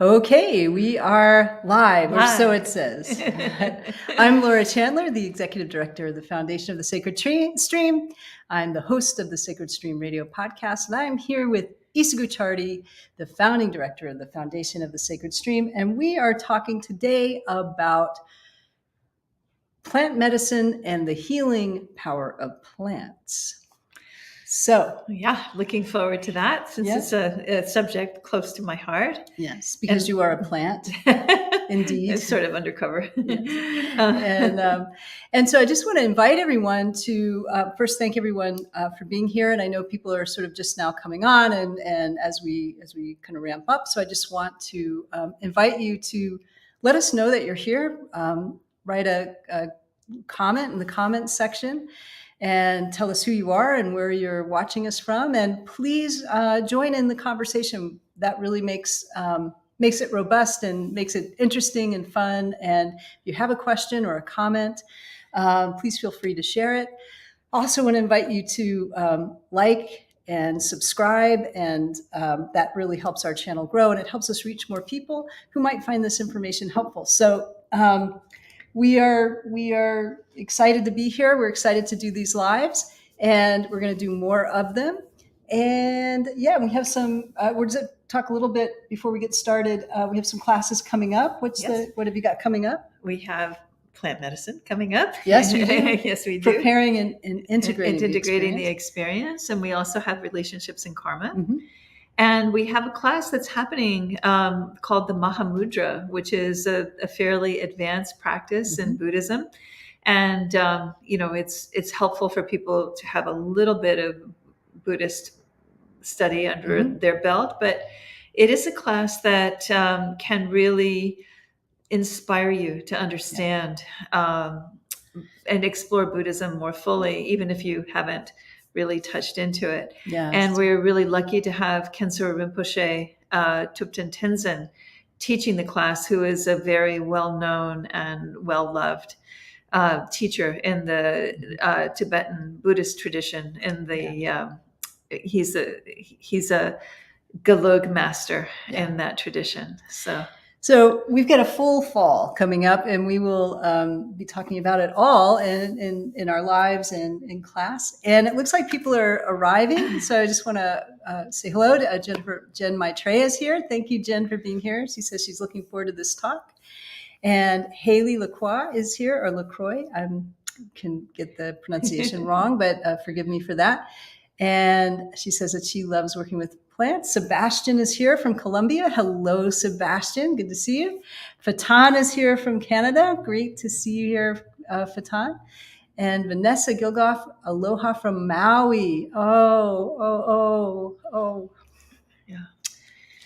Okay, we are live, or so it says. I'm Laura Chandler, the Executive Director of the Foundation of the Sacred Stream. I'm the host of the Sacred Stream Radio podcast, and I'm here with Isagu Chardy, the Founding Director of the Foundation of the Sacred Stream, and we are talking today about plant medicine and the healing power of plants. So, yeah, looking forward to that since it's a subject close to my heart. Yes, because you are a plant. Indeed. It's sort of undercover. Yes. And so I just want to invite everyone to first thank everyone for being here. And I know people are sort of just now coming on and as we kind of ramp up. So I just want to invite you to let us know that you're here. Write a comment in the comments section and tell us who you are and where you're watching us from. And please join in the conversation. That really makes it robust and makes it interesting and fun. And if you have a question or a comment, please feel free to share it. Also want to invite you to like and subscribe, and that really helps our channel grow, and it helps us reach more people who might find this information helpful. So we are excited to be here. We're excited to do these lives, and we're going to do more of them. And yeah, we have some, we're going to talk a little bit before we get started. We have some classes coming up. What have you got coming up? We have plant medicine coming up. Yes, we do. Yes, we do. Preparing and integrating the experience. And we also have relationships in karma. Mm-hmm. And we have a class that's happening called the Mahamudra, which is a fairly advanced practice in Buddhism. And, it's helpful for people to have a little bit of Buddhist study under their belt. But it is a class that can really inspire you to understand and explore Buddhism more fully, even if you haven't really touched into it. Yes. And we're really lucky to have Kensho Rinpoche Thupten Tenzin teaching the class, who is a very well-known and well-loved teacher in the Tibetan Buddhist tradition. In the he's a Gelug master in that tradition. So we've got a full fall coming up, and we will be talking about it all in our lives and in class. And it looks like people are arriving. So I just want to say hello to Jen Maitreya is here. Thank you, Jen, for being here. She says she's looking forward to this talk. And Haley Lacroix is here, or Lacroix. I can get the pronunciation wrong, but forgive me for that. And she says that she loves working with plants. Sebastian is here from Colombia. Hello, Sebastian. Good to see you. Fatan is here from Canada. Great to see you here, Fatan. And Vanessa Gilgoff, aloha from Maui. Oh.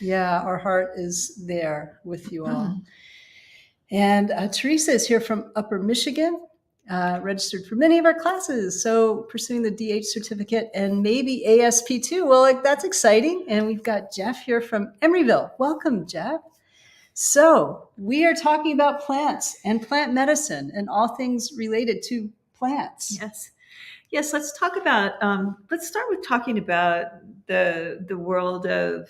Yeah, our heart is there with you all. And Teresa is here from Upper Michigan. Registered for many of our classes, so pursuing the DH certificate and maybe ASP too. Well, that's exciting. And we've got Jeff here from Emeryville. Welcome, Jeff. So we are talking about plants and plant medicine and all things related to plants. Yes. Let's talk about. Let's start with talking about the world of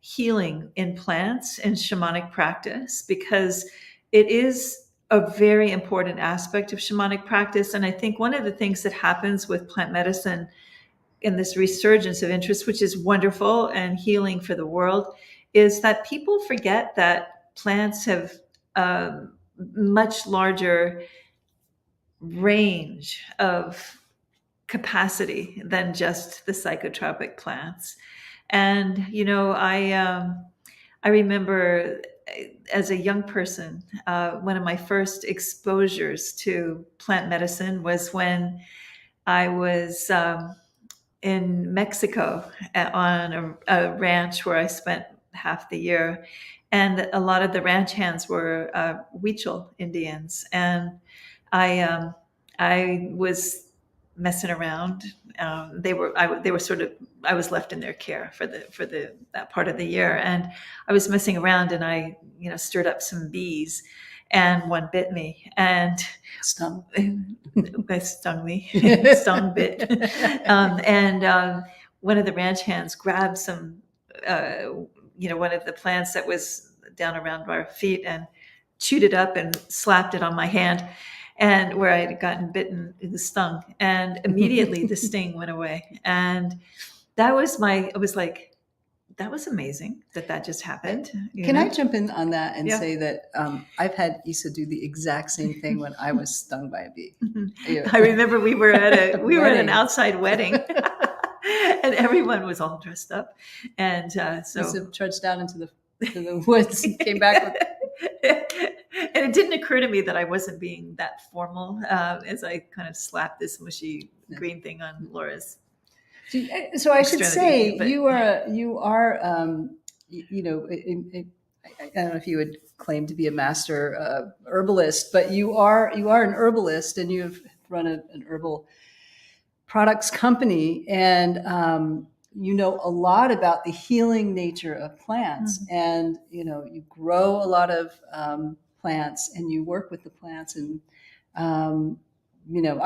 healing in plants and shamanic practice, because it is a very important aspect of shamanic practice. And I think one of the things that happens with plant medicine in this resurgence of interest, which is wonderful and healing for the world, is that people forget that plants have a much larger range of capacity than just the psychotropic plants. And, I remember as a young person, one of my first exposures to plant medicine was when I was in Mexico on a ranch where I spent half the year. And a lot of the ranch hands were Huichol Indians. And I was messing around. I was left in their care for that part of the year, and I was messing around, and I stirred up some bees, and one bit me and stung me, stung bit, and one of the ranch hands grabbed some one of the plants that was down around our feet and chewed it up and slapped it on my hand, and where I had gotten bitten, it was stung, and immediately the sting went away. And I was like, that was amazing that just happened. Can I jump in on that and Yeah. say that I've had Issa do the exact same thing when I was stung by a bee. I remember we were at an Wedding. outside wedding, and everyone was all dressed up, and so Issa trudged down into the woods and came back with. And it didn't occur to me that I wasn't being that formal as I kind of slapped this mushy green thing on Laura's. So I should say but- you are I don't know if you would claim to be a master herbalist, but you are an herbalist, and you've run an herbal products company, and you know a lot about the healing nature of plants, and you grow a lot of plants, and you work with the plants, and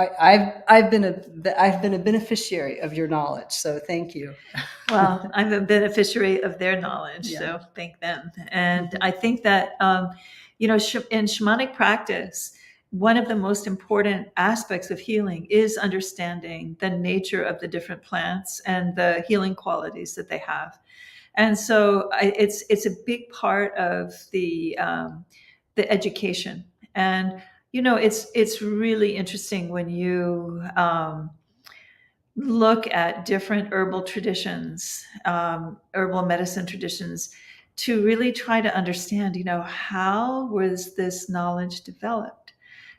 I've been a beneficiary of your knowledge, so thank you. Well, I'm a beneficiary of their knowledge, so thank them. And I think that in shamanic practice, one of the most important aspects of healing is understanding the nature of the different plants and the healing qualities that they have. And so it's a big part of the education. And it's really interesting when you look at different herbal traditions, herbal medicine traditions, to really try to understand, how was this knowledge developed?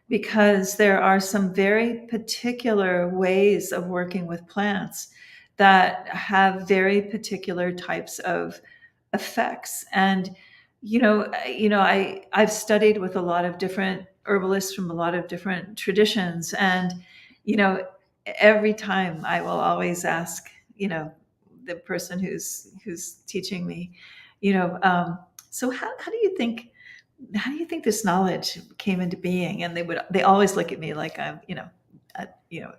Because there are some very particular ways of working with plants that have very particular types of effects. And I've studied with a lot of different herbalists from a lot of different traditions, and every time I will always ask the person who's teaching me, so how do you think this knowledge came into being? And they always look at me like I'm are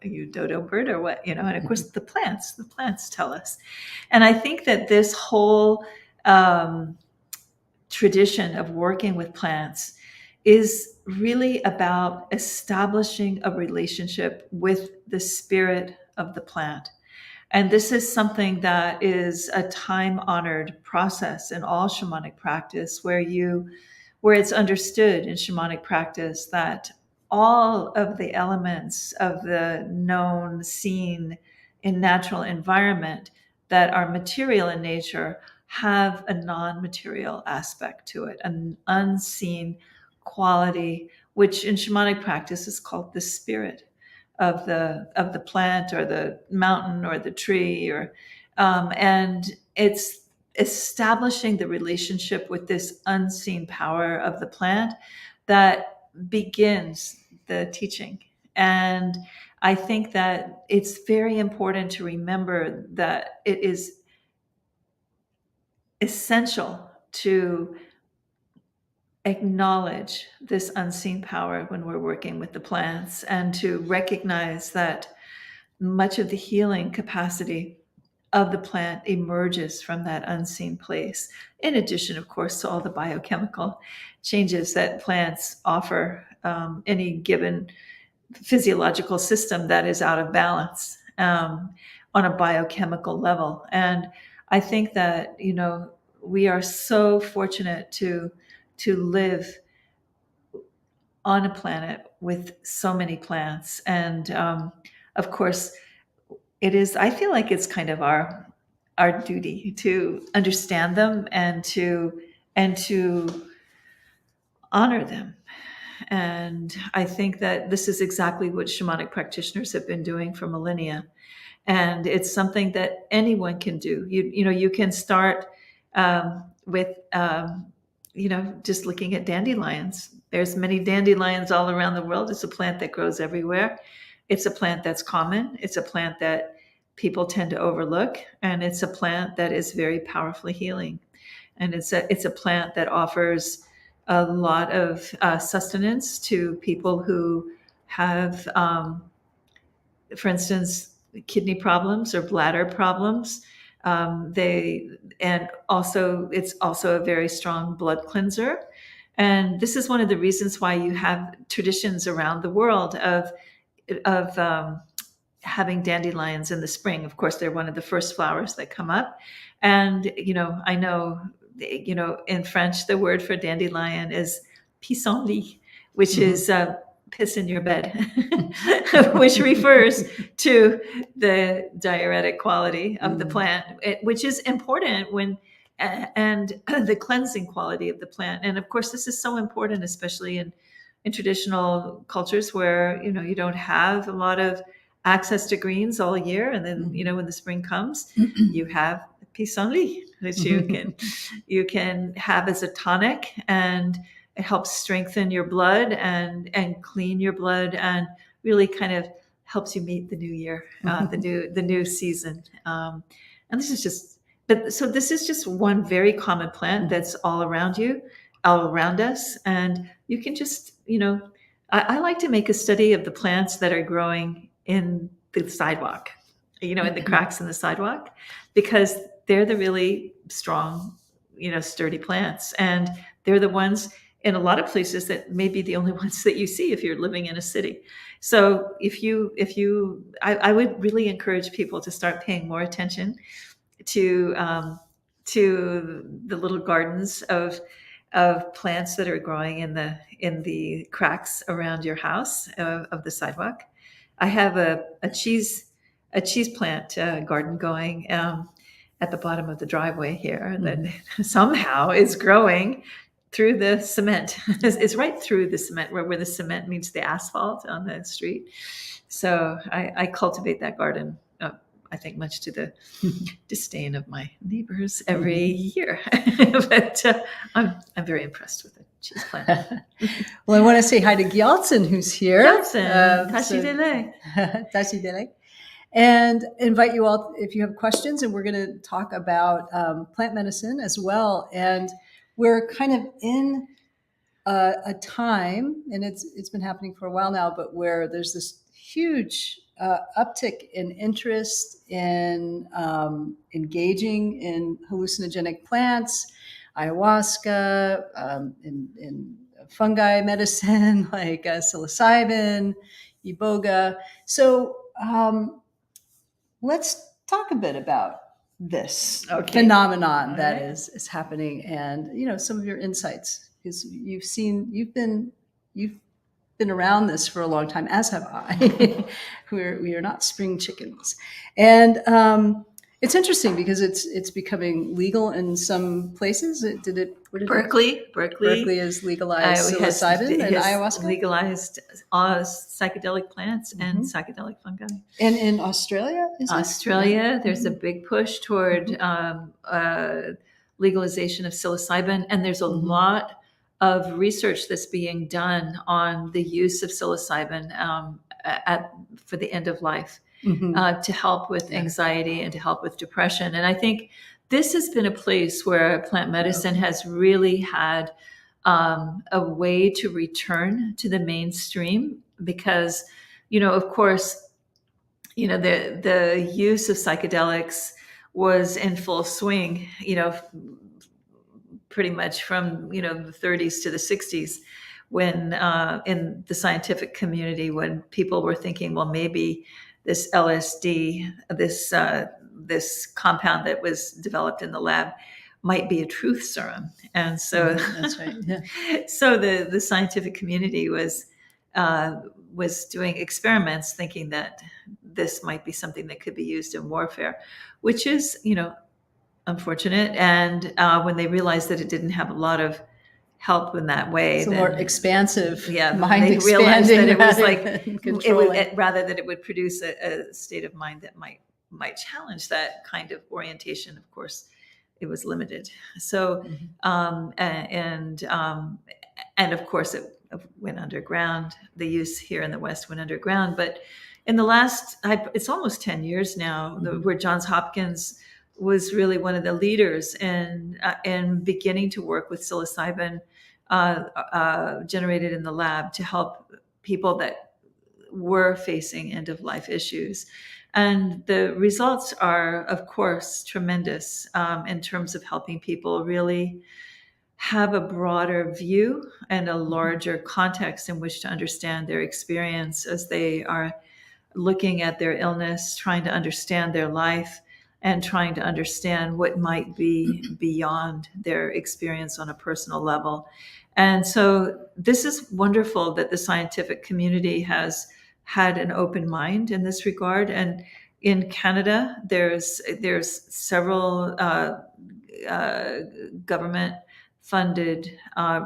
you dodo bird or what? And of course the plants tell us. And I think that this whole tradition of working with plants is really about establishing a relationship with the spirit of the plant. And this is something that is a time-honored process in all shamanic practice, where it's understood in shamanic practice that all of the elements of the known, seen in natural environment that are material in nature have a non-material aspect to it, an unseen quality, which in shamanic practice is called the spirit of the plant or the mountain or the tree, and it's establishing the relationship with this unseen power of the plant that begins the teaching. And I think that it's very important to remember that it is essential to acknowledge this unseen power when we're working with the plants, and to recognize that much of the healing capacity of the plant emerges from that unseen place, in addition, of course, to all the biochemical changes that plants offer any given physiological system that is out of balance on a biochemical level. And I think that we are so fortunate to live on a planet with so many plants, and of course I feel like it's kind of our duty to understand them and to honor them. And I think that this is exactly what shamanic practitioners have been doing for millennia. And it's something that anyone can do. You can start with just looking at dandelions. There's many dandelions all around the world. It's a plant that grows everywhere. It's a plant that's common. It's a plant that people tend to overlook, and it's a plant that is very powerfully healing. And it's a plant that offers a lot of sustenance to people who have, for instance, kidney problems or bladder problems. And also it's also a very strong blood cleanser. And this is one of the reasons why you have traditions around the world of having dandelions in the spring. Of course, they're one of the first flowers that come up. And, I know, in French, the word for dandelion is pissenlit, which is piss in your bed, which refers to the diuretic quality of the plant, which is important and the cleansing quality of the plant. And of course, this is so important, especially in traditional cultures where, you don't have a lot of access to greens all year. And then, when the spring comes, you have pissenlit, which you can have as a tonic, and it helps strengthen your blood and clean your blood, and really kind of helps you meet the new year, the new season. And this is just one very common plant that's all around you, all around us. And you can just, I like to make a study of the plants that are growing in the sidewalk, in the cracks in the sidewalk, because they're the really strong, sturdy plants. And they're the ones in a lot of places that may be the only ones that you see if you're living in a city. So I would really encourage people to start paying more attention to the little gardens of plants that are growing in the cracks around your house of the sidewalk. I have a cheese plant garden going at the bottom of the driveway here that somehow is growing through the cement. It's right through the cement, where the cement meets the asphalt on the street. So I cultivate that garden, I think, much to the disdain of my neighbors every year. But I'm very impressed with the cheese plant. Well, I want to say hi to Gyaltsen, who's here. Gyaltsen, Tashi Dele. Tashi Dele. And invite you all, if you have questions, and we're going to talk about plant medicine as well. And we're kind of in a time, and it's been happening for a while now, but where there's this huge uptick in interest in engaging in hallucinogenic plants, ayahuasca, in fungi medicine like psilocybin, iboga. So let's talk a bit about this phenomenon that is happening, and some of your insights, because you've been around this for a long time, as have I. We are not spring chickens, and it's interesting because it's becoming legal in some places. Berkeley has legalized psilocybin and ayahuasca. Legalized psychedelic plants and psychedelic fungi. And in Australia, there's a big push toward legalization of psilocybin, and there's a lot of research that's being done on the use of psilocybin for the end of life, to help with anxiety and to help with depression. And I think this has been a place where plant medicine has really had a way to return to the mainstream, because, of course, the use of psychedelics was in full swing, pretty much from, the 30s to the 60s, when in the scientific community, when people were thinking, well, maybe this LSD, this compound that was developed in the lab, might be a truth serum. And so that's right. Yeah. So the scientific community was doing experiments thinking that this might be something that could be used in warfare, which is, unfortunate. And when they realized that it didn't have a lot of help in that way, it's a more expansive, mind they realized that it was like rather that it would produce a state of mind that might challenge that kind of orientation. Of course, it was limited. So and of course it went underground. The use here in the West went underground, but in the last, it's almost 10 years now, where Johns Hopkins was really one of the leaders in beginning to work with psilocybin generated in the lab to help people that were facing end-of-life issues. And the results are, of course, tremendous in terms of helping people really have a broader view and a larger context in which to understand their experience as they are looking at their illness, trying to understand their life, and trying to understand what might be beyond their experience on a personal level. And so this is wonderful that the scientific community has had an open mind in this regard. And in Canada, there's several government funded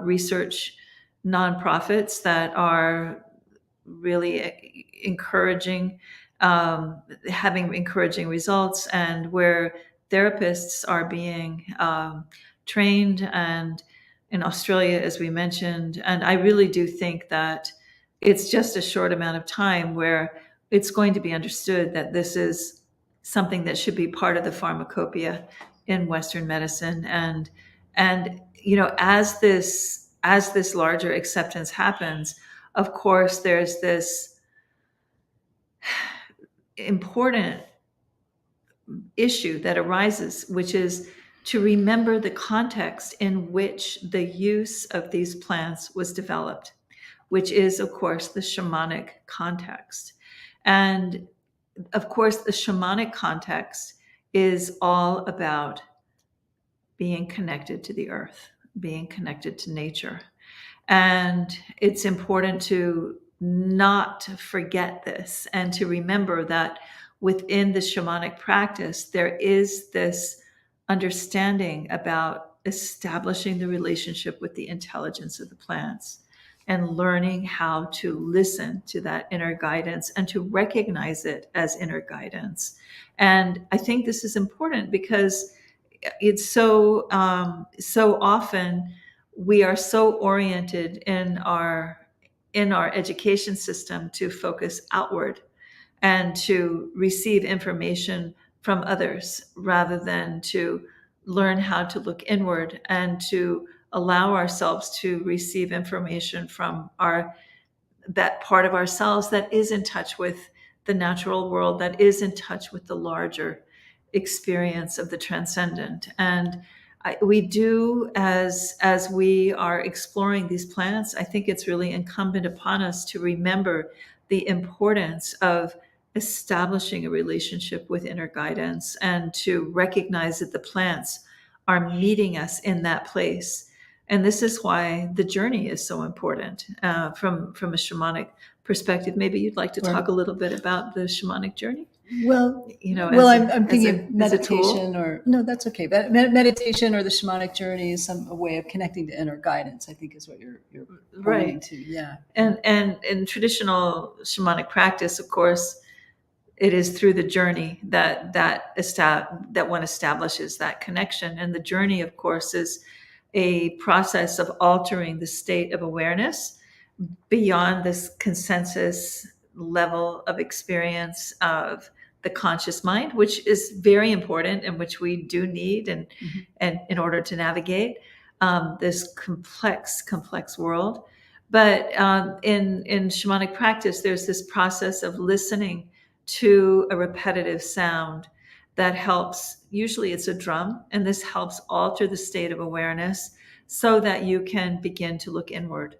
research nonprofits that are really encouraging, having encouraging results, and where therapists are being trained, and in Australia, as we mentioned. And I really do think that it's just a short amount of time where it's going to be understood that this is something that should be part of the pharmacopoeia in Western medicine. And as this larger acceptance happens, of course, there's this important issue that arises, which is to remember the context in which the use of these plants was developed, which is, of course, the shamanic context. And of course, the shamanic context is all about being connected to the earth, being connected to nature. And it's important to not forget this, and to remember that within the shamanic practice, there is this understanding about establishing the relationship with the intelligence of the plants, and learning how to listen to that inner guidance and to recognize it as inner guidance. And I think this is important because it's so often we are so oriented in our education system to focus outward and to receive information from others, rather than to learn how to look inward and to allow ourselves to receive information from that part of ourselves that is in touch with the natural world, that is in touch with the larger experience of the transcendent. And we do, as we are exploring these plants, I think it's really incumbent upon us to remember the importance of establishing a relationship with inner guidance, and to recognize that the plants are meeting us in that place. And this is why the journey is so important from a shamanic perspective. Maybe you'd like to talk a little bit about the shamanic journey. Well, I'm thinking of meditation, or no, that's okay. But meditation or the shamanic journey is a way of connecting to inner guidance, I think, is what you're pointing to. Yeah. And in traditional shamanic practice, of course, it is through the journey that one establishes that connection. And the journey, of course, is a process of altering the state of awareness beyond this consensus level of experience of the conscious mind, which is very important, and which we do need, and in order to navigate this complex world. But in shamanic practice, there's this process of listening to a repetitive sound that helps. Usually it's a drum, and this helps alter the state of awareness so that you can begin to look inward.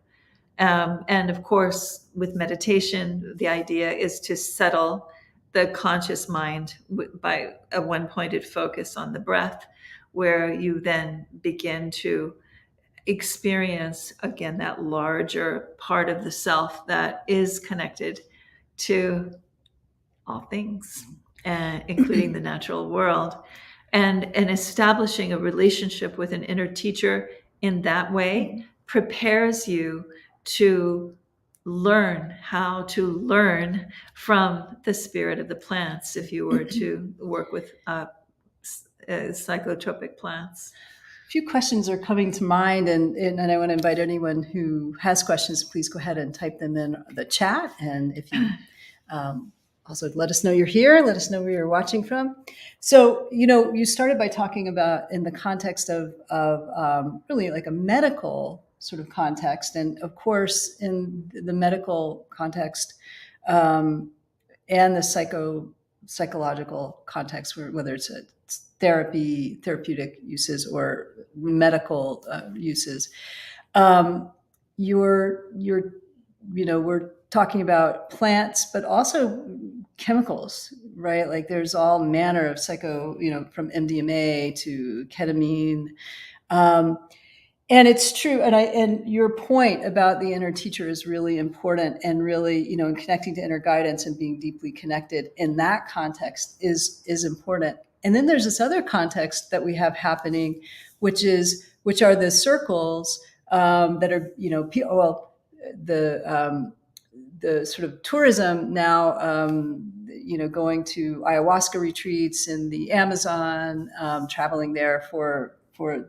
And of course, with meditation, the idea is to settle the conscious mind by a one-pointed focus on the breath, where you then begin to experience, again, that larger part of the self that is connected to all things, including the natural world. And establishing a relationship with an inner teacher in that way prepares you to learn how to learn from the spirit of the plants, if you were to work with psychotropic plants. A few questions are coming to mind, and I want to invite anyone who has questions, please go ahead and type them in the chat. And if you also let us know you're here, let us know where you're watching from. So, you started by talking about, in the context of really like a medical sort of context. And of course, in the medical context and the psychological context, whether it's therapeutic uses or medical uses. You're we're talking about plants, but also chemicals, right? Like there's all manner of from MDMA to ketamine. And it's true. And your point about the inner teacher is really important, and really, in connecting to inner guidance and being deeply connected in that context is important. And then there's this other context that we have happening, which are the circles that are, the sort of tourism now, going to ayahuasca retreats in the Amazon, traveling there for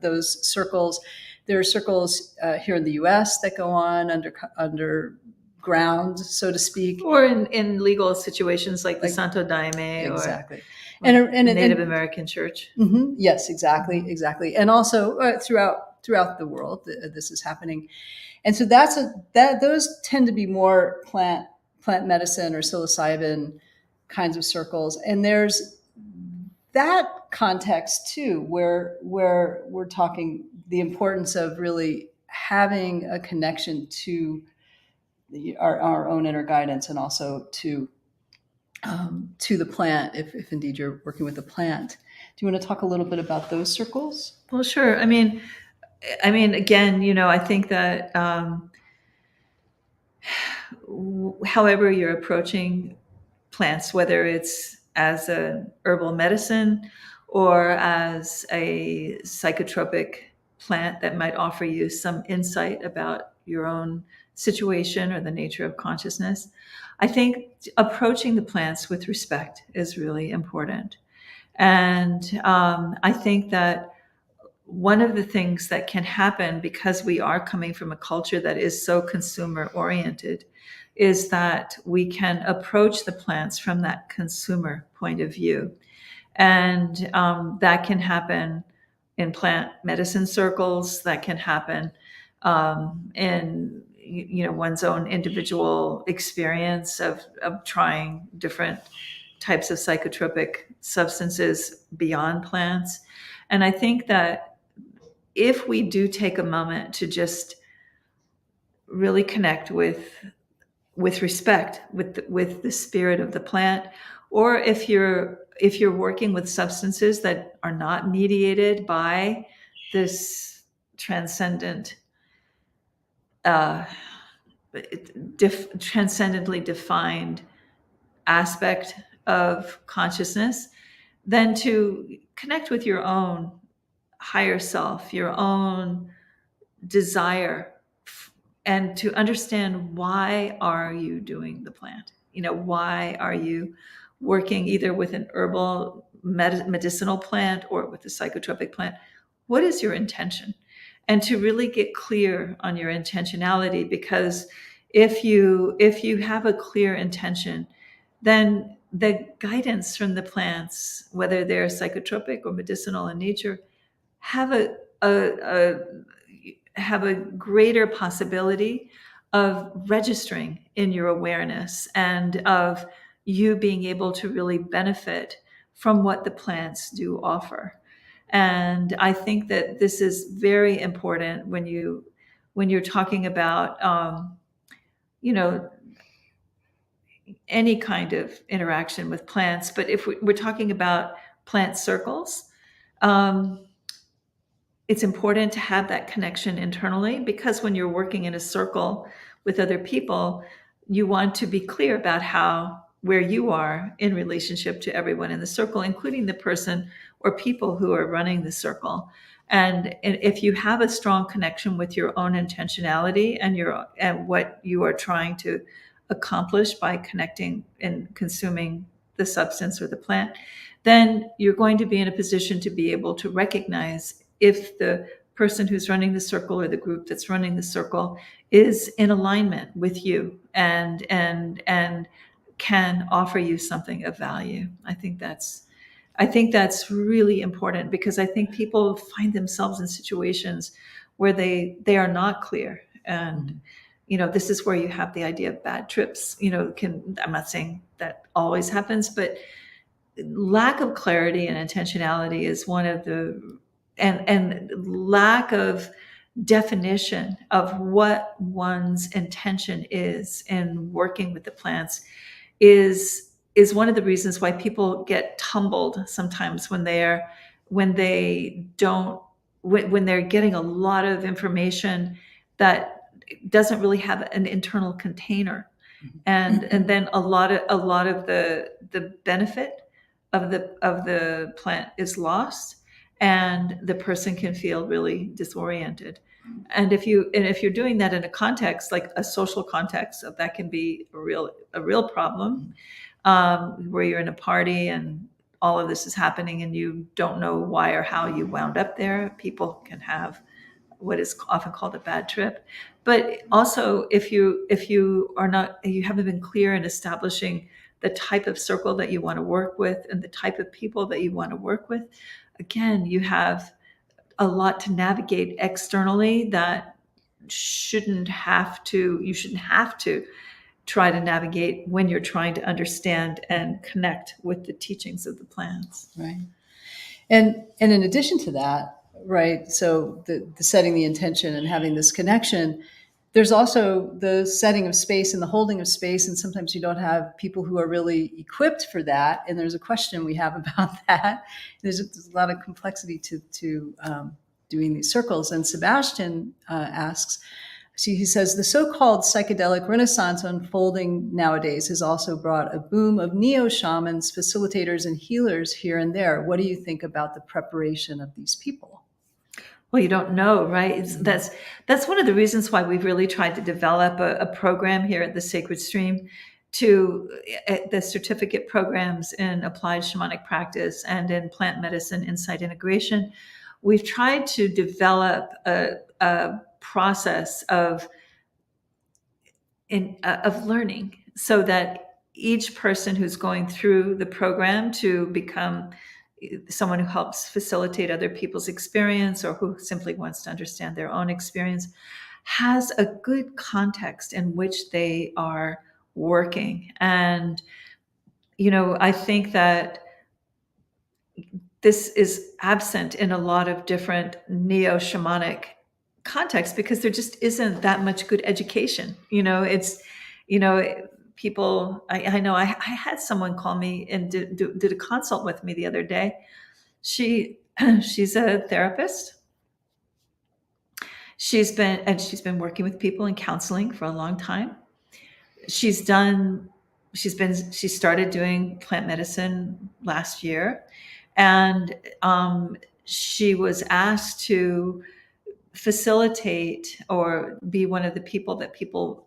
those circles. There are circles here in the U.S. that go on underground, so to speak, or in legal situations like the Santo Daime, exactly, or and Native American Church. Mm-hmm, yes, exactly, and also throughout the world, this is happening. And so those tend to be more plant medicine or psilocybin kinds of circles. And there's that context too, where we're talking the importance of really having a connection to our own inner guidance, and also to the plant, if indeed you're working with a plant. Do you want to talk a little bit about those circles? Well, sure. I mean, again, I think that however you're approaching plants, whether it's as an herbal medicine or as a psychotropic plant that might offer you some insight about your own situation or the nature of consciousness, I think approaching the plants with respect is really important. And I think that one of the things that can happen, because we are coming from a culture that is so consumer oriented, is that we can approach the plants from that consumer point of view. And that can happen in plant medicine circles, that can happen in one's own individual experience of trying different types of psychotropic substances beyond plants. And I think that if we do take a moment to just really connect with respect with the spirit of the plant, or if you're working with substances that are not mediated by this transcendent transcendently defined aspect of consciousness, then to connect with your own higher self, your own desire, and to understand, why are you doing the plant? Why are you working either with an herbal medicinal plant or with a psychotropic plant? What is your intention? And to really get clear on your intentionality, because if you have a clear intention, then the guidance from the plants, whether they're psychotropic or medicinal in nature, have a greater possibility of registering in your awareness, and of you being able to really benefit from what the plants do offer. And I think that this is very important when you're talking about any kind of interaction with plants. But if we're talking about plant circles, it's important to have that connection internally, because when you're working in a circle with other people, you want to be clear about where you are in relationship to everyone in the circle, including the person or people who are running the circle. And if you have a strong connection with your own intentionality and what you are trying to accomplish by connecting and consuming the substance or the plant, then you're going to be in a position to be able to recognize if the person who's running the circle or the group that's running the circle is in alignment with you and can offer you something of value. I think that's really important, because I think people find themselves in situations where they are not clear. And this is where you have the idea of bad trips. I'm not saying that always happens, but lack of clarity and intentionality is one of the, and lack of definition of what one's intention is in working with the plants is one of the reasons why people get tumbled sometimes when they don't when they're getting a lot of information that doesn't really have an internal container, and then a lot of the benefit of the plant is lost, and the person can feel really disoriented. And if you're doing that in a context like a social context, that can be a real problem, where you're in a party and all of this is happening and you don't know why or how you wound up there. People can have what is often called a bad trip. But also, if you haven't been clear in establishing the type of circle that you want to work with and the type of people that you want to work with, again, you have a lot to navigate externally that you shouldn't have to try to navigate when you're trying to understand and connect with the teachings of the plants. Right. And in addition to that, right, so the setting the intention and having this connection, there's also the setting of space and the holding of space. And sometimes you don't have people who are really equipped for that. And there's a question we have about that. There's a lot of complexity to doing these circles. And Sebastian asks, so he says, the so-called psychedelic renaissance unfolding nowadays has also brought a boom of neo-shamans, facilitators, and healers here and there. What do you think about the preparation of these people? Well, you don't know, right? That's one of the reasons why we've really tried to develop a program here at the Sacred Stream, to the certificate programs in applied shamanic practice and in plant medicine insight integration. We've tried to develop a process of learning, so that each person who's going through the program to become someone who helps facilitate other people's experience, or who simply wants to understand their own experience, has a good context in which they are working. And, I think that this is absent in a lot of different neo-shamanic contexts, because there just isn't that much good education. People, I know I had someone call me and did a consult with me the other day. She's a therapist. She's been working with people in counseling for a long time. She started doing plant medicine last year, and she was asked to facilitate or be one of the people that people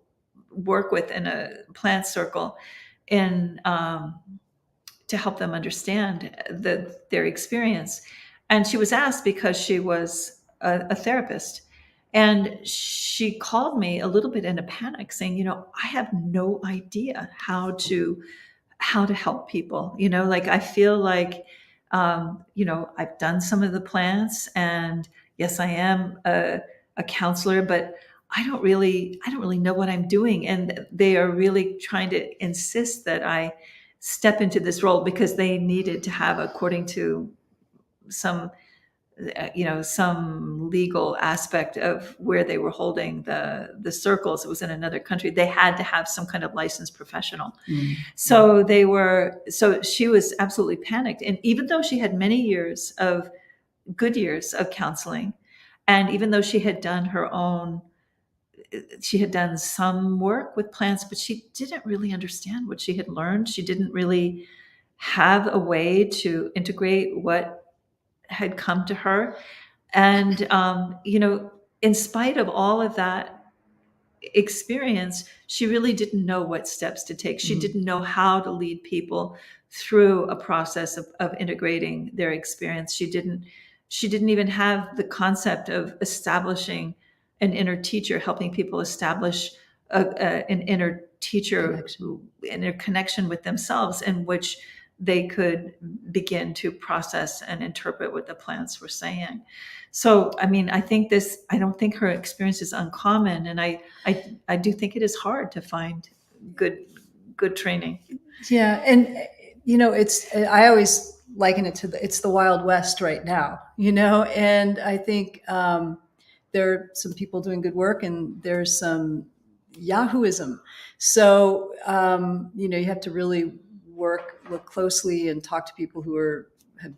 work with in a plant circle, in to help them understand their experience. And she was asked because she was a therapist. And she called me a little bit in a panic, saying, I have no idea how to help people. Like, I feel like, I've done some of the plants, and yes, I am a counselor, but I don't really know what I'm doing. And they are really trying to insist that I step into this role, because they needed to have, according to some legal aspect of where they were holding the circles. It was in another country. They had to have some kind of licensed professional. Mm. So she was absolutely panicked. And even though she had many good years of counseling, and even though she had done some work with plants, but she didn't really understand what she had learned. She didn't really have a way to integrate what had come to her. And, in spite of all of that experience, she really didn't know what steps to take. She mm-hmm. didn't know how to lead people through a process of integrating their experience. She didn't even have the concept of establishing an inner teacher, helping people establish an inner teacher, inner connection with themselves, in which they could begin to process and interpret what the plants were saying. So, I don't think her experience is uncommon. And I do think it is hard to find good training. Yeah. And I always liken it to it's the Wild West right now, and I think there are some people doing good work and there's some Yahooism. So, you have to really work closely and talk to people who have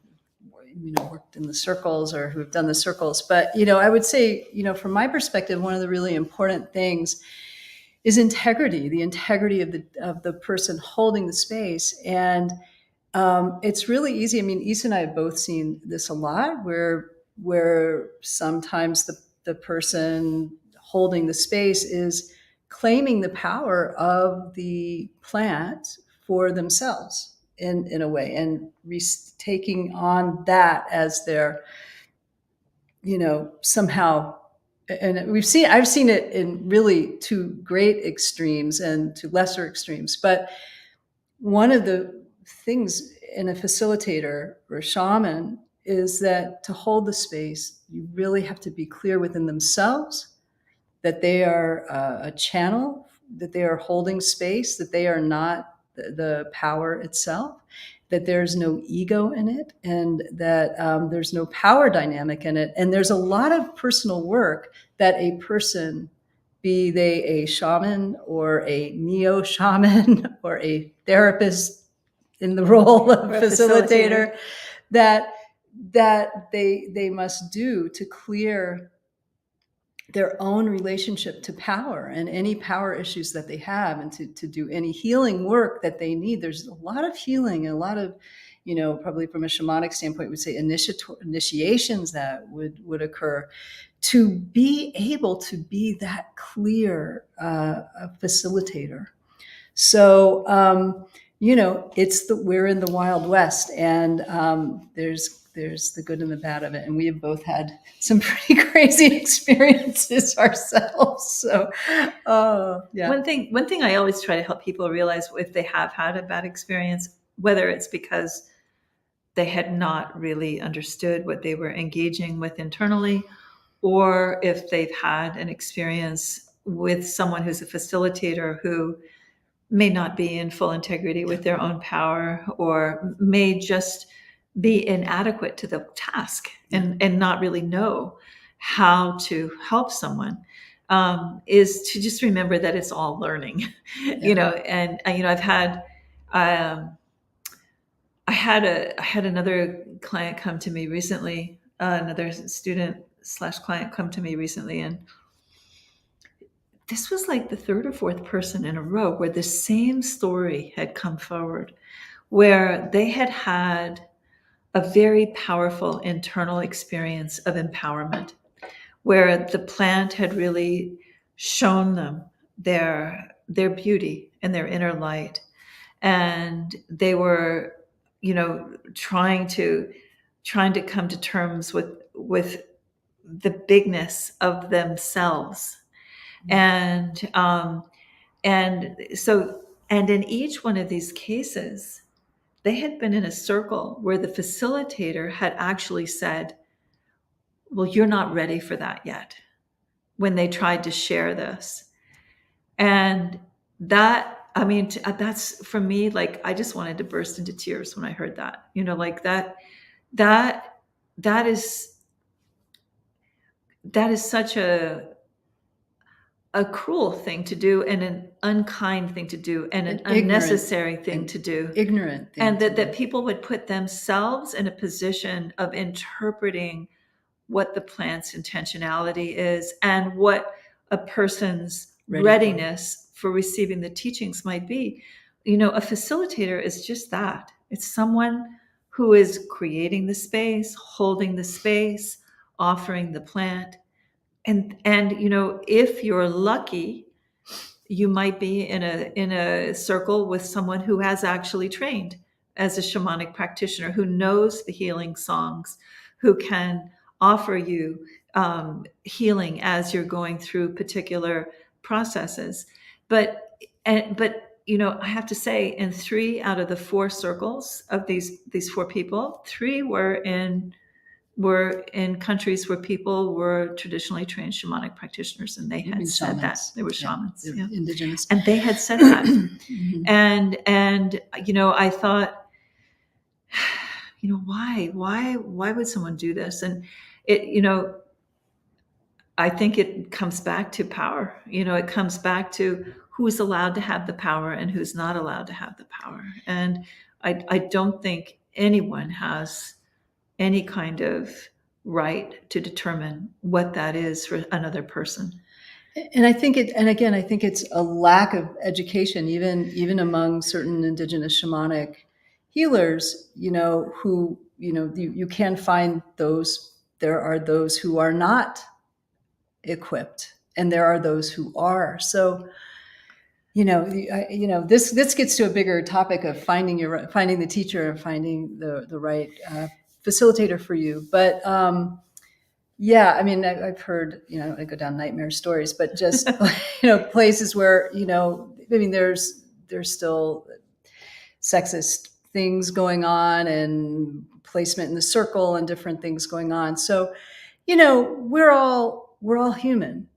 worked in the circles or who have done the circles. But, I would say, from my perspective, one of the really important things is integrity, the integrity of the person holding the space. And it's really easy. I mean, Issa and I have both seen this a lot, where sometimes the person holding the space is claiming the power of the plant for themselves in a way, and taking on that as their, somehow. And I've seen it in really to great extremes and to lesser extremes. But one of the things in a facilitator or a shaman is that to hold the space, you really have to be clear within themselves that they are a channel, that they are holding space, that they are not the power itself, that there's no ego in it, and that there's no power dynamic in it. And there's a lot of personal work that a person, be they a shaman or a neo-shaman or a therapist in the role of facilitator, that they must do to clear their own relationship to power and any power issues that they have, and to do any healing work that they need. There's a lot of healing and a lot of, probably from a shamanic standpoint, would say initiations that would occur to be able to be that clear facilitator. So, we're in the Wild West, and there's the good and the bad of it. And we have both had some pretty crazy experiences ourselves. So, yeah. One thing I always try to help people realize if they have had a bad experience, whether it's because they had not really understood what they were engaging with internally, or if they've had an experience with someone who's a facilitator who may not be in full integrity with their own power, or may just be inadequate to the task and not really know how to help someone, is to just remember that it's all learning. And I've had I had another client come to me recently, another student / client come to me recently, and this was like the third or fourth person in a row where the same story had come forward, where they had had a very powerful internal experience of empowerment, where the plant had really shown them their beauty and their inner light. And they were, trying to come to terms with the bigness of themselves. And in each one of these cases, they had been in a circle where the facilitator had actually said, well, you're not ready for that yet, when they tried to share this. And that's, for me, like, I just wanted to burst into tears when I heard that, like that is such a cruel thing to do, and an unkind thing to do, and an unnecessary thing to do, ignorant thing, and that people would put themselves in a position of interpreting what the plant's intentionality is and what a person's readiness for receiving the teachings might be. A facilitator is just that. It's someone who is creating the space, holding the space, offering the plant. And if you're lucky, you might be in a circle with someone who has actually trained as a shamanic practitioner, who knows the healing songs, who can offer you healing as you're going through particular processes. But I have to say, in 3 out of the 4 circles of these 4 people, 3 were in countries where people were traditionally trained shamanic practitioners, and they had said that they were shamans, indigenous, and they had said that. And I thought, why would someone do this? And I think it comes back to power. It comes back to who's allowed to have the power and who's not allowed to have the power. And I don't think anyone has any kind of right to determine what that is for another person. And I think it's a lack of education, even among certain indigenous shamanic healers, who, you can find those. There are those who are not equipped, and there are those who are. So, this gets to a bigger topic of finding the teacher and finding the right facilitator for you. But yeah, I mean, I've heard, I go down nightmare stories, but just places where I mean, there's still sexist things going on and placement in the circle and different things going on. So, we're all human,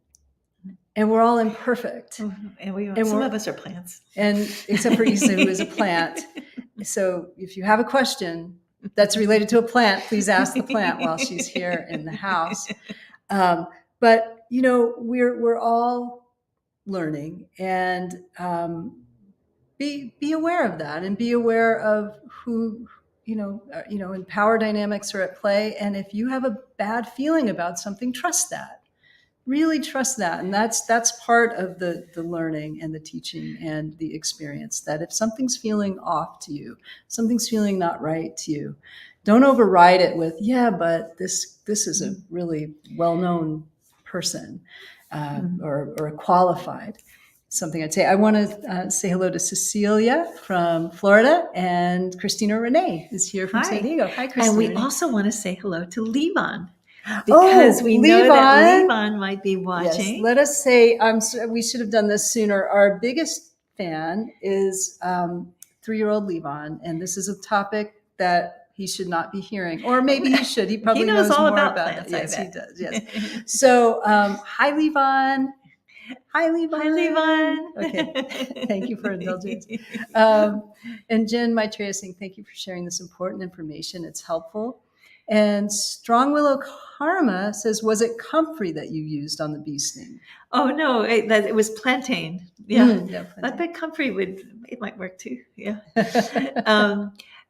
and we're all imperfect. And some of us are plants. And except for Isa, who is a plant. So if you have a question that's related to a plant, please ask the plant while she's here in the house. But we're all learning, and be aware of that, and be aware of who and power dynamics are at play. And if you have a bad feeling about something, trust that. Really trust that. And that's part of the learning and the teaching and the experience, that if something's feeling off to you, something's feeling not right to you, don't override it with, but this is a really well-known person or a qualified. Something I'd say. I want to say hello to Cecilia from Florida, and Christina Renee is here from San Diego. Hi, Christina. And we also want to say hello to Levon, because we know that Levon might be watching. Yes, let us say, we should have done this sooner. Our biggest fan is 3-year-old Levon, and this is a topic that he should not be hearing, or maybe he should. He probably knows all more about plants, it. Yes, he does. Yes. So, hi, Levon. Hi, Levon. Okay. Thank you for indulgence. And Jen Maitreya saying, thank you for sharing this important information. It's helpful. And Strong Willow Karma says, was it comfrey that you used on the bee sting? Oh, no, it was plantain. Yeah. Plantain. But comfrey it might work too. Yeah.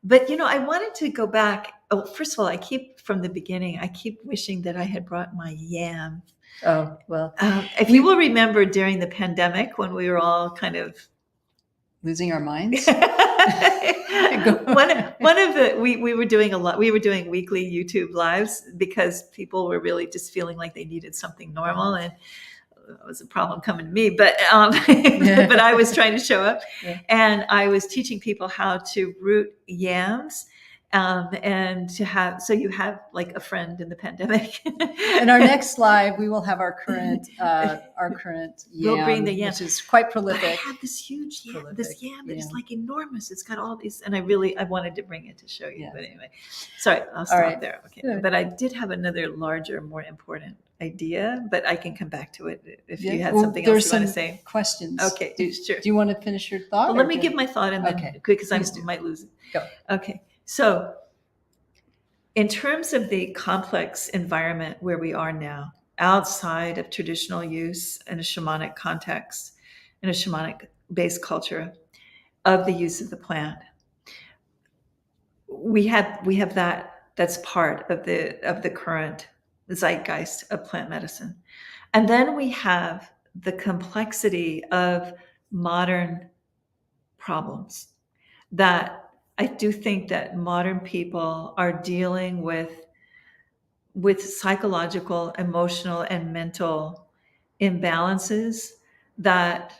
But, I wanted to go back. Oh, first of all, I keep wishing that I had brought my yam. Oh, well. If you will remember during the pandemic when we were all kind of losing our minds. we were doing weekly YouTube lives because people were really just feeling like they needed something normal, and it was a problem coming to me, but but I was trying to show up, and I was teaching people how to root yams. And to have, so you have like a friend in the pandemic. In our next live, we will have our current yam, we'll bring the yam, which is quite prolific. But I have this huge yam, that is like enormous. It's got all these, and I wanted to bring it to show you. But anyway, sorry, I'll stop there. Okay, good. But I did have another larger, more important idea, but I can come back to it if you had something else you want to say. Questions. Okay, sure. Do you want to finish your thought? Well, let me give my thought, and then because I might lose it. Go. Okay. So in terms of the complex environment where we are now, outside of traditional use in a shamanic context, in a shamanic-based culture of the use of the plant, we have that's part of the current zeitgeist of plant medicine. And then we have the complexity of modern problems that I do think that modern people are dealing with psychological, emotional, and mental imbalances that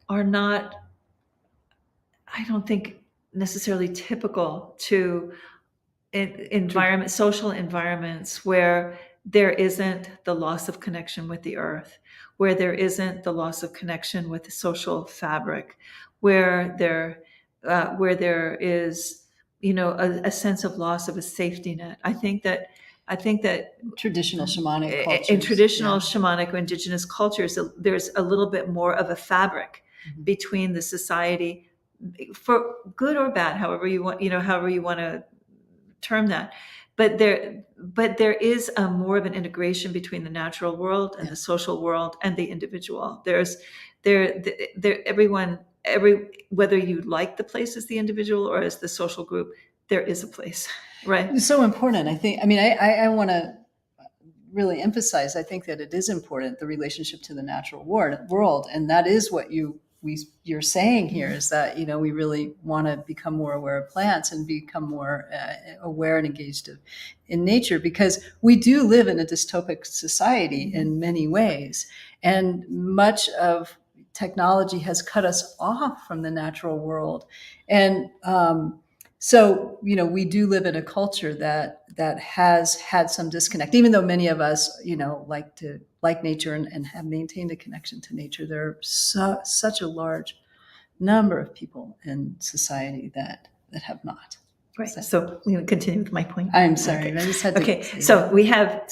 are not, I don't think, necessarily typical to social environments where there isn't the loss of connection with the earth, where there isn't the loss of connection with the social fabric, where there is, a sense of loss of a safety net. I think that traditional shamanic cultures, in traditional shamanic or indigenous cultures, there's a little bit more of a fabric between the society, for good or bad, however you want to term that, but there is a more of an integration between the natural world and the social world and the individual. Everyone, whether you like the place as the individual or as the social group, there is a place, right? It's so important. I think, I mean, I want to really emphasize, I think that it is important, the relationship to the natural world. And that is what you're saying here, is that, you know, we really want to become more aware of plants and become more aware and engaged in nature, because we do live in a dystopic society in many ways. And much of technology has cut us off from the natural world. And so, you know, we do live in a culture that has had some disconnect, even though many of us, you know, like nature and have maintained a connection to nature. There are such a large number of people in society that have not. Right. So we will continue with my point. I'm sorry. Okay. I just had to. Okay. So we have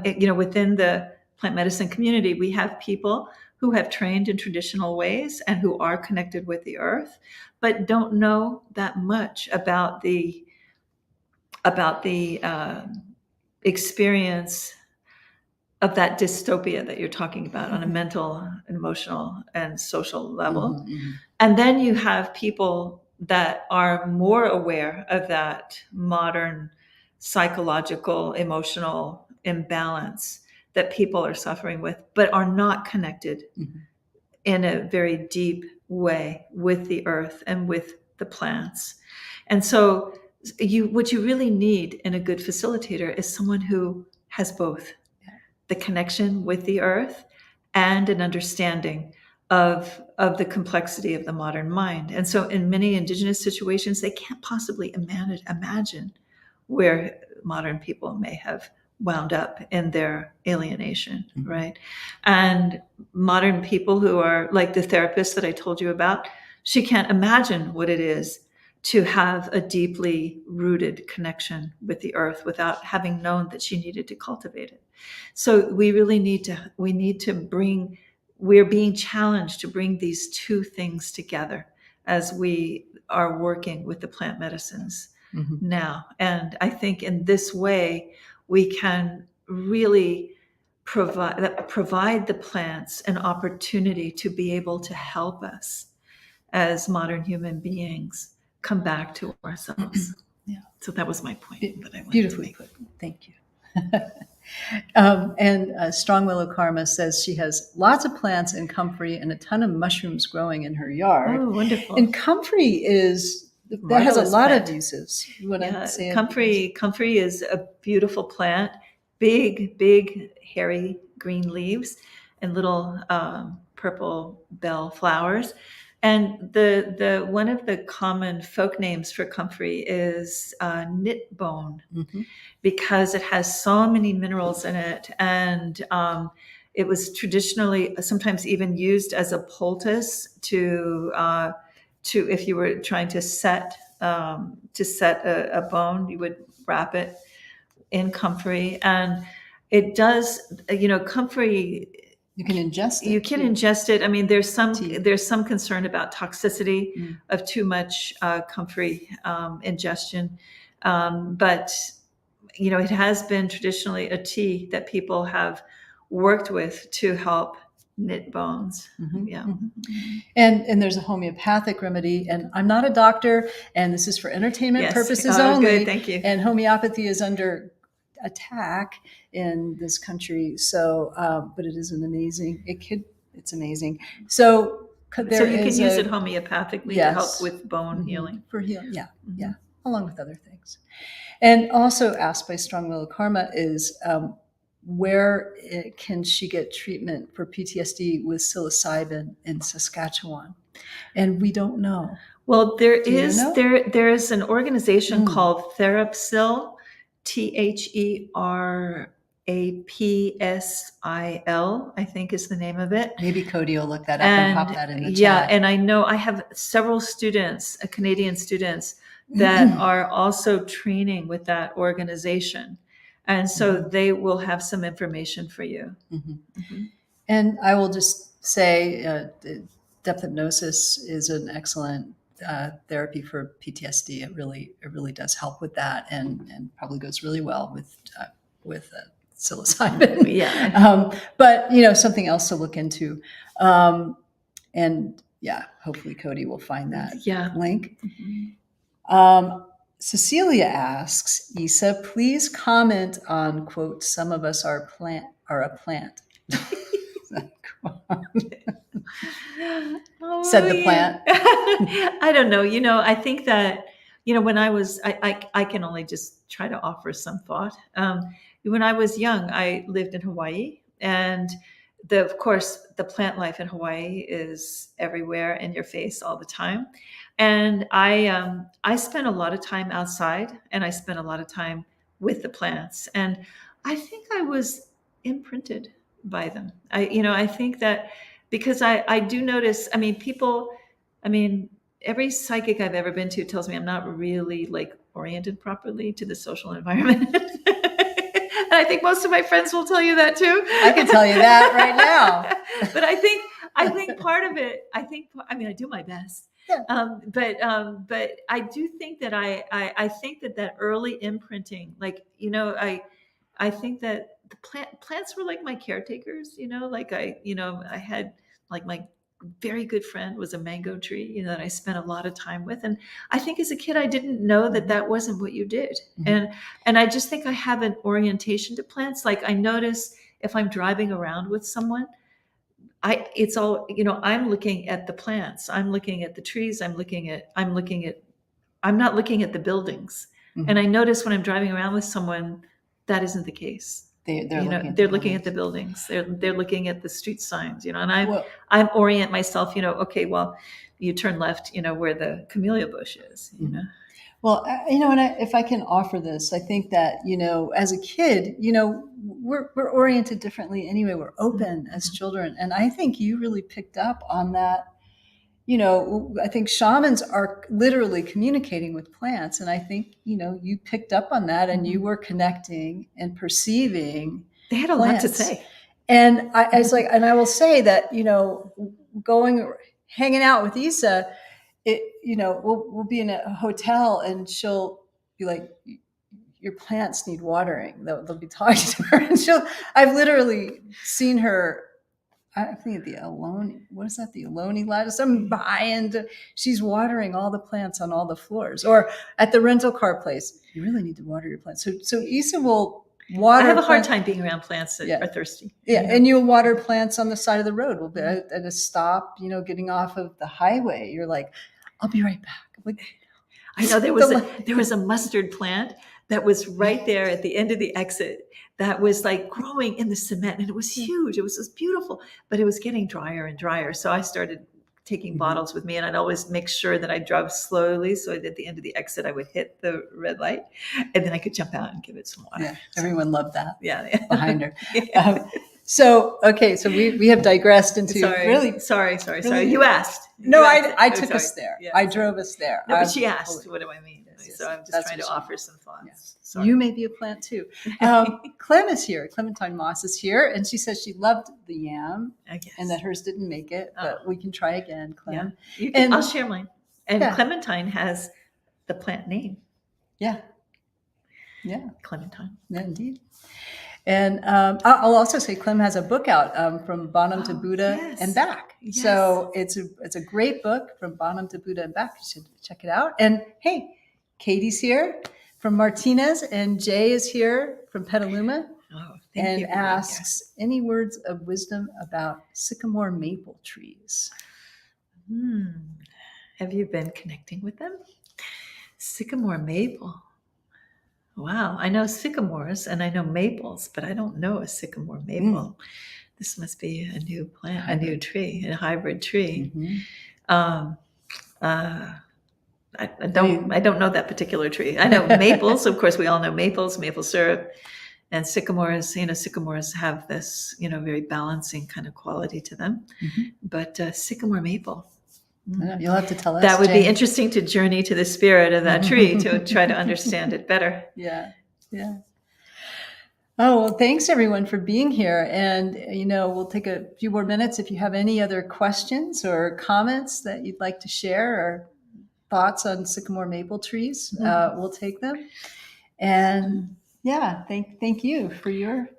you know, within the plant medicine community, we have people who have trained in traditional ways and who are connected with the earth, but don't know that much about the experience of that dystopia that you're talking about on a mental, emotional, and social level. Mm-hmm. And then you have people that are more aware of that modern psychological, emotional imbalance that people are suffering with, but are not connected in a very deep way with the earth and with the plants. And so what you really need in a good facilitator is someone who has both the connection with the earth and an understanding of the complexity of the modern mind. And so in many indigenous situations, they can't possibly imagine where modern people may have wound up in their alienation, right? And modern people who are like the therapist that I told you about, she can't imagine what it is to have a deeply rooted connection with the earth without having known that she needed to cultivate it. So we really we're being challenged to bring these two things together as we are working with the plant medicines now. And I think in this way, we can really provide the plants an opportunity to be able to help us as modern human beings come back to ourselves. Yeah. So that was my point that I wanted beautifully to make. Put. Thank you. And Strong Willow Karma says she has lots of plants and comfrey and a ton of mushrooms growing in her yard. Oh, wonderful. And comfrey that has a lot of uses. You want to say comfrey is a beautiful plant, big, hairy green leaves and little purple bell flowers. And the one of the common folk names for comfrey is knitbone, because it has so many minerals in it, and it was traditionally sometimes even used as a poultice to if you were trying to set a bone, you would wrap it in comfrey, and it does. You know, comfrey. You can ingest it. You can ingest it. I mean, there's some concern about toxicity of too much comfrey ingestion, but you know, it has been traditionally a tea that people have worked with to help knit bones. Yeah. And there's a homeopathic remedy, and I'm not a doctor, and this is for entertainment purposes only. Good. Thank you. And homeopathy is under attack in this country. So, but it is it's amazing. So you can use it homeopathically to help with bone healing. For healing, yeah, along with other things. And also asked by Strong Willow Karma is, where can she get treatment for PTSD with psilocybin in Saskatchewan? And we don't know. Well, there is an organization called Therapsil, THERAPSIL, I think is the name of it. Maybe Cody will look that up and pop that in the chat. Yeah, and I know I have several students, Canadian students, that are also training with that organization. And so they will have some information for you. And I will just say depth hypnosis is an excellent therapy for PTSD. It really does help with that, and probably goes really well with psilocybin. Yeah. But something else to look into, and yeah, hopefully Cody will find that link. Cecilia asks, Isa, please comment on, quote, some of us are a plant. Said the plant. I don't know. I think that, when I was, I can only just try to offer some thought. When I was young, I lived in Hawaii, and of course, the plant life in Hawaii is everywhere in your face all the time. And I spent a lot of time outside, and I spent a lot of time with the plants. And I think I was imprinted by them. I think that because I do notice, every psychic I've ever been to tells me I'm not really like oriented properly to the social environment. And I think most of my friends will tell you that too. I can tell you that right now. But I think part of it, I do my best. Yeah. But I do think that I think that early imprinting, like, I think that the plants were like my caretakers, like I had, like, my very good friend was a mango tree, that I spent a lot of time with. And I think as a kid, I didn't know that wasn't what you did. Mm-hmm. And I just think I have an orientation to plants. Like, I notice if I'm driving around with someone, it's all, I'm looking at the plants, I'm looking at the trees, I'm not looking at the buildings. Mm-hmm. And I notice when I'm driving around with someone, that isn't the case. They're looking at the buildings. They're looking at the street signs, and I orient myself, okay, well, you turn left, where the camellia bush is, Well, and if I can offer this, I think that, as a kid, we're oriented differently anyway. We're open as children. And I think you really picked up on that. I think shamans are literally communicating with plants. And I think, you picked up on that, and you were connecting and perceiving. They had a lot to say. And I will say that, hanging out with Isa, we'll be in a hotel, and she'll be like, your plants need watering. They'll be talking to her, and I've literally seen her, I think the Aloni, what is that? The Aloni lattice, some high-end, she's watering all the plants on all the floors. Or at the rental car place, you really need to water your plants. So Isa will water. I have a hard time being around plants that are thirsty. Yeah, and you'll water plants on the side of the road. We'll be at a stop, getting off of the highway. You're like, I'll be right back. I'm like, I know there was a mustard plant that was right there at the end of the exit that was like growing in the cement, and it was huge. It was just beautiful, but it was getting drier and drier. So I started taking bottles with me, and I'd always make sure that I drove slowly. So at the end of the exit, I would hit the red light, and then I could jump out and give it some water. Yeah, everyone loved that. Yeah. Behind her. So we have digressed into Sorry. You asked. No, I took us there. Yeah, I drove us there. No, but she asked, what do I mean? Yes, so I'm just trying to offer some thoughts. Yes. You may be a plant too. Clem is here. Clementine Moss is here, and she says she loved the yam, and that hers didn't make it, but we can try again, Clem. Yeah. I'll share mine. And Clementine has the plant name. Yeah. Clementine. Yeah, indeed. And I'll also say Clem has a book out, From Bonum to Buddha and Back. Yes. So it's a great book, From Bonum to Buddha and Back. You should check it out. And hey, Katie's here from Martinez, and Jay is here from Petaluma, and asks any words of wisdom about sycamore maple trees. Have you been connecting with them? Sycamore maple. Wow, I know sycamores and I know maples, but I don't know a sycamore maple. This must be a new plant, a new tree, a hybrid tree. Mm-hmm. I don't know that particular tree. I know maples. Of course, we all know maples, maple syrup, and sycamores. Sycamores have this, very balancing kind of quality to them. Mm-hmm. But sycamore maple. You'll have to tell us. That would be interesting to journey to the spirit of that tree to try to understand it better. Yeah. Oh, well, thanks everyone for being here. And, we'll take a few more minutes if you have any other questions or comments that you'd like to share or thoughts on sycamore maple trees, we'll take them. And yeah, thank you for your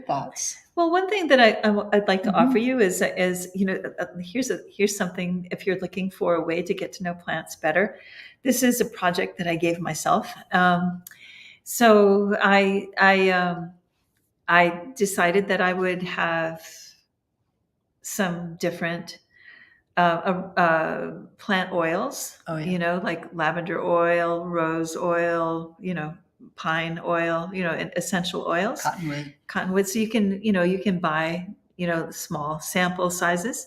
thoughts. Well, one thing that I'd like to offer you is here's something. If you're looking for a way to get to know plants better, this is a project that I gave myself. So I decided that I would have some different plant oils. Oh, yeah. Like lavender oil, rose oil, pine oil, and essential oils. Cottonwood. So you can buy, small sample sizes.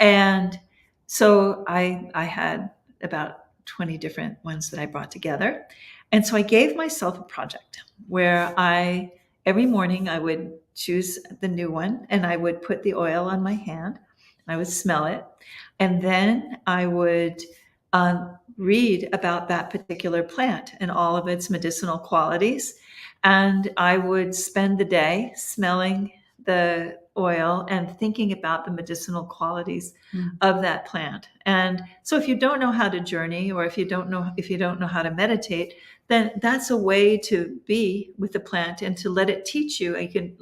And so I had about 20 different ones that I brought together. And so I gave myself a project where every morning I would choose the new one and I would put the oil on my hand. I would smell it. And then I would read about that particular plant and all of its medicinal qualities. And I would spend the day smelling the oil and thinking about the medicinal qualities of that plant. And so if you don't know how to journey, or if you don't know how to meditate, then that's a way to be with the plant and to let it teach you. You can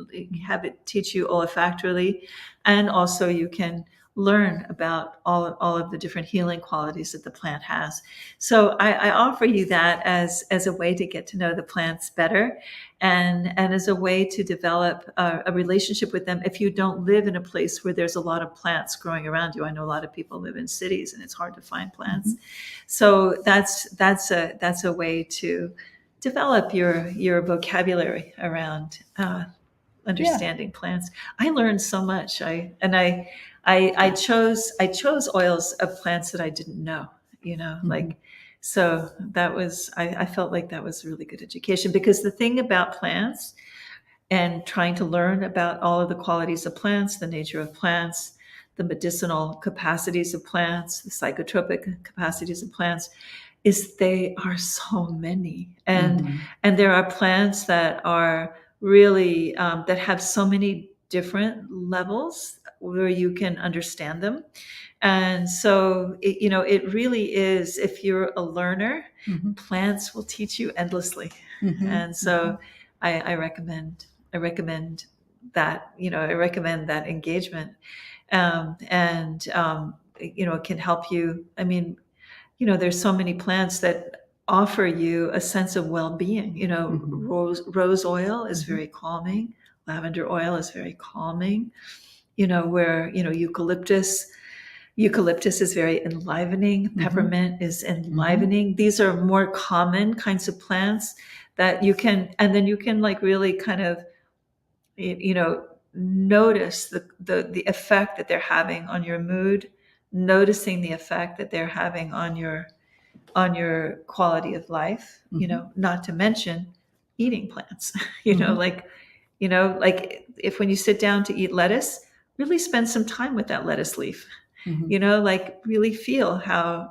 have it teach you olfactorily, and also you can learn about all of the different healing qualities that the plant has. So I offer you that as a way to get to know the plants better, and as a way to develop a relationship with them if you don't live in a place where there's a lot of plants growing around you. I know a lot of people live in cities and it's hard to find plants. So that's a way to develop your vocabulary around understanding plants. I learned so much. I chose oils of plants that I didn't know, like, so that was, I felt like that was really good education, because the thing about plants and trying to learn about all of the qualities of plants, the nature of plants, the medicinal capacities of plants, the psychotropic capacities of plants, is they are so many. And there are plants that are really, that have so many different levels where you can understand them. And so, it really is, if you're a learner, plants will teach you endlessly. And so I recommend that, I recommend that engagement. It can help you. I mean, there's so many plants that offer you a sense of well-being. Rose oil is very calming. Lavender oil is very calming. Where, eucalyptus is very enlivening. Peppermint is enlivening. These are more common kinds of plants that you can, and then you can like really kind of, notice the effect that they're having on your mood, noticing the effect that they're having on your quality of life, not to mention eating plants, like if when you sit down to eat lettuce, really spend some time with that lettuce leaf, like really feel how,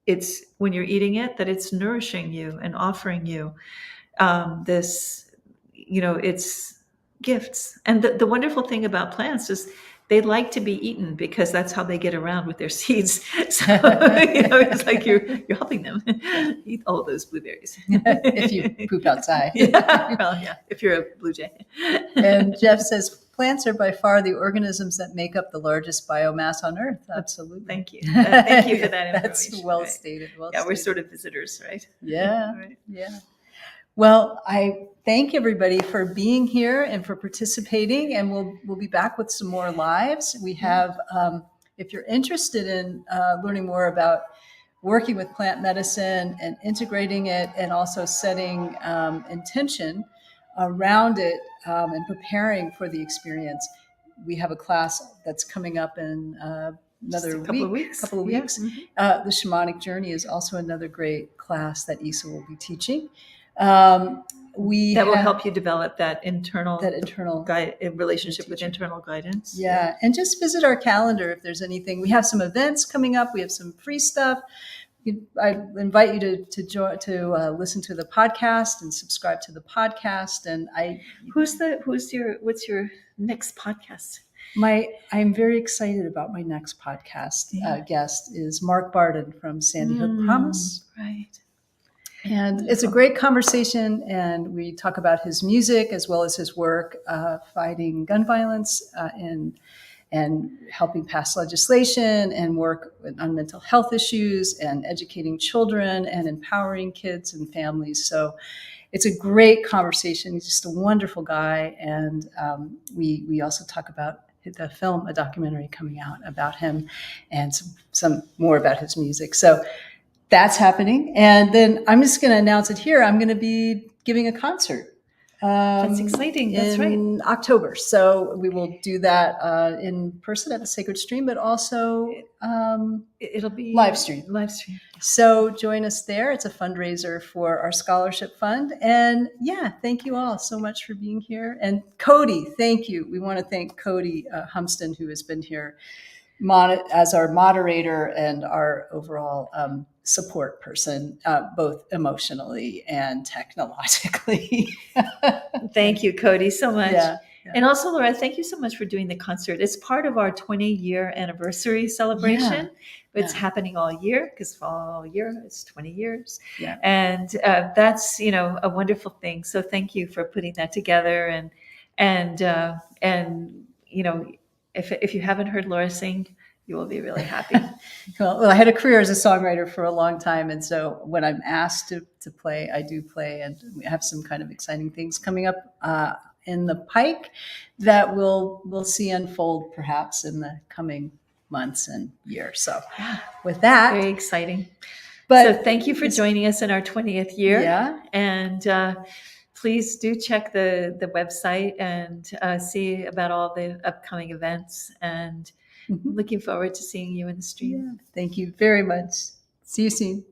it's, when you're eating it, that it's nourishing you and offering you this, it's gifts. And the wonderful thing about plants is they like to be eaten, because that's how they get around with their seeds. So, it's like you're helping them eat all of those blueberries. If you poop outside. Well, yeah, if you're a blue jay. And Jeff says, plants are by far the organisms that make up the largest biomass on Earth. Absolutely. Thank you. Thank you for that information. That's well stated. Yeah, we're sort of visitors, right? Yeah. Right. Yeah. Well, I thank everybody for being here and for participating, and we'll be back with some more lives. We have, if you're interested in learning more about working with plant medicine and integrating it, and also setting intention around it and preparing for the experience, we have a class that's coming up in another couple of weeks. The Shamanic Journey is also another great class that Isa will be teaching. That will help you develop that internal guide, relationship with internal guidance. Yeah. And just visit our calendar if there's anything. We have some events coming up. We have some free stuff. I invite you to listen to the podcast and subscribe to the podcast. And what's your next podcast? I'm very excited about my next podcast guest is Mark Barden from Sandy Hook Promise. Right. And Wonderful. It's a great conversation, and we talk about his music as well as his work fighting gun violence and helping pass legislation and work on mental health issues and educating children and empowering kids and families. So it's a great conversation. He's just a wonderful guy. And we also talk about the film, a documentary coming out about him, and some more about his music. So that's happening. And then I'm just going to announce it here. I'm going to be giving a concert. That's exciting. That's right. In October. So we will do that in person at the Sacred Stream, but also it'll be live stream. Live stream. So join us there. It's a fundraiser for our scholarship fund. And yeah, thank you all so much for being here. And Cody, thank you. We want to thank Cody Humston, who has been here as our moderator and our overall support person, both emotionally and technologically. Thank you, Cody, so much. Yeah. And also, Laura, thank you so much for doing the concert. It's part of our 20-year anniversary celebration. It's happening all year because all year it's 20 years. Yeah. And that's, a wonderful thing. So thank you for putting that together. And if you haven't heard Laura sing, you will be really happy. Well, I had a career as a songwriter for a long time. And so when I'm asked to play, I do play. And we have some kind of exciting things coming up in the pike that we'll see unfold perhaps in the coming months and years. So with that. Very exciting. But so thank you for joining us in our 20th year. Yeah. And please do check the website and see about all the upcoming events. And looking forward to seeing you in the stream. Yeah. Thank you very much. See you soon.